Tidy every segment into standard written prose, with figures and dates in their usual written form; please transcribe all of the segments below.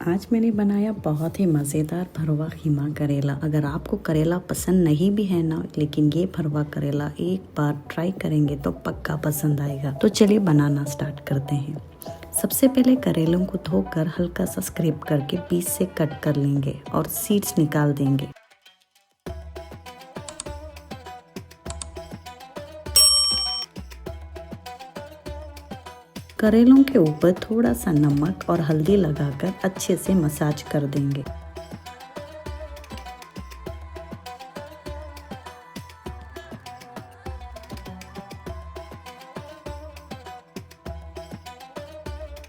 आज मैंने बनाया बहुत ही मज़ेदार भरवा खीमा करेला। अगर आपको करेला पसंद नहीं भी है ना, लेकिन ये भरवा करेला एक बार ट्राई करेंगे तो पक्का पसंद आएगा। तो चलिए बनाना स्टार्ट करते हैं। सबसे पहले करेलों को धोकर हल्का सा स्क्रैप करके बीच से कट कर लेंगे और सीड्स निकाल देंगे। करेलों के ऊपर थोड़ा सा नमक और हल्दी लगाकर अच्छे से मसाज कर देंगे।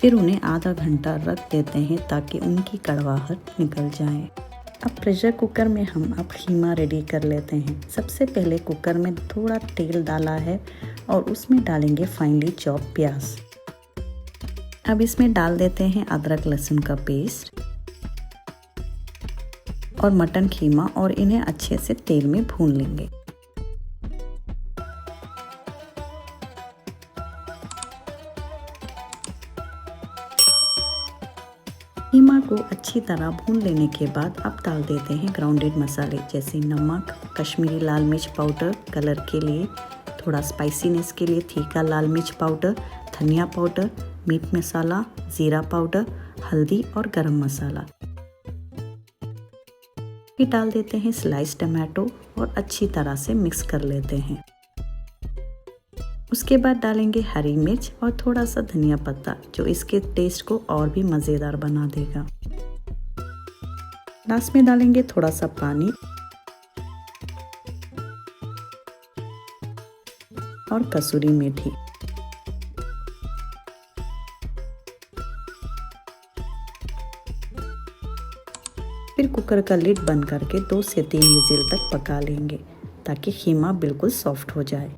फिर उन्हें आधा घंटा रख देते हैं ताकि उनकी कड़वाहट निकल जाए। अब प्रेशर कुकर में हम अब खीमा रेडी कर लेते हैं। सबसे पहले कुकर में थोड़ा तेल डाला है और उसमें डालेंगे फाइनली चॉप प्याज। अब इसमें डाल देते हैं अदरक लहसुन का पेस्ट और मटन खीमा और इन्हें अच्छे से तेल में भून लेंगे। खीमा को अच्छी तरह भून लेने के बाद अब डाल देते हैं ग्राउंडेड मसाले जैसे नमक, कश्मीरी लाल मिर्च पाउडर कलर के लिए, थोड़ा स्पाइसीनेस के लिए तीखा लाल मिर्च पाउडर, धनिया पाउडर, मीट मसाला, जीरा पाउडर, हल्दी और गरम मसाला। फिर डाल देते हैं स्लाइस टमाटो और अच्छी तरह से मिक्स कर लेते हैं। उसके बाद डालेंगे हरी मिर्च और थोड़ा सा धनिया पत्ता जो इसके टेस्ट को और भी मज़ेदार बना देगा। लास्ट में डालेंगे थोड़ा सा पानी और कसूरी मेथी। फिर कुकर का लिड बंद करके 2 से 3 विजिल तक पका लेंगे ताकि खीमा बिल्कुल सॉफ्ट हो जाए।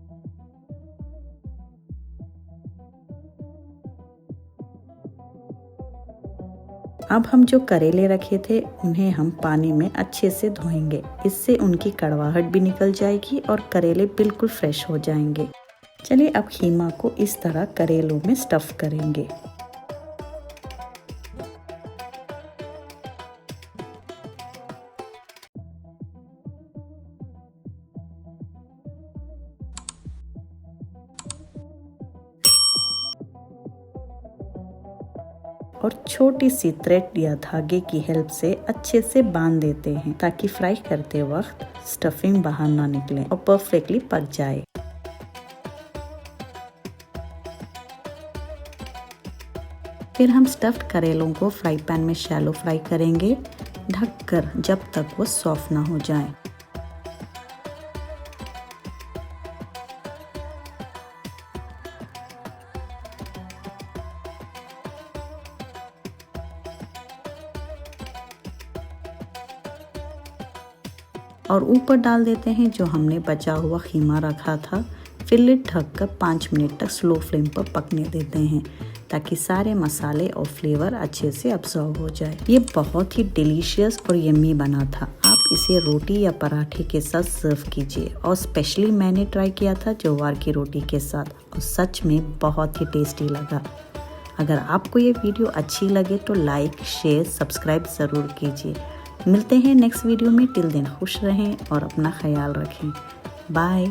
अब हम जो करेले रखे थे उन्हें हम पानी में अच्छे से धोएंगे। इससे उनकी कड़वाहट भी निकल जाएगी और करेले बिल्कुल फ्रेश हो जाएंगे। चलिए अब खीमा को इस तरह करेलों में स्टफ करेंगे। और छोटी सी थ्रेड या धागे की हेल्प से अच्छे से बांध देते हैं ताकि फ्राई करते वक्त स्टफिंग बाहर ना निकले और परफेक्टली पक जाए। फिर हम स्टफ्ड करेलों को फ्राई पैन में शैलो फ्राई करेंगे, ढककर जब तक वो सॉफ्ट ना हो जाए। और ऊपर डाल देते हैं जो हमने बचा हुआ खीमा रखा था। फिर लिड ढककर 5 मिनट तक स्लो फ्लेम पर पकने देते हैं ताकि सारे मसाले और फ्लेवर अच्छे से अब्सॉर्ब हो जाए। ये बहुत ही डिलीशियस और यम्मी बना था। आप इसे रोटी या पराठे के साथ सर्व कीजिए और स्पेशली मैंने ट्राई किया था ज्वार की रोटी के साथ और सच में बहुत ही टेस्टी लगा। अगर आपको ये वीडियो अच्छी लगे तो लाइक, शेयर, सब्सक्राइब ज़रूर कीजिए। मिलते हैं नेक्स्ट वीडियो में। टिल देन खुश रहें और अपना ख्याल रखें। बाय।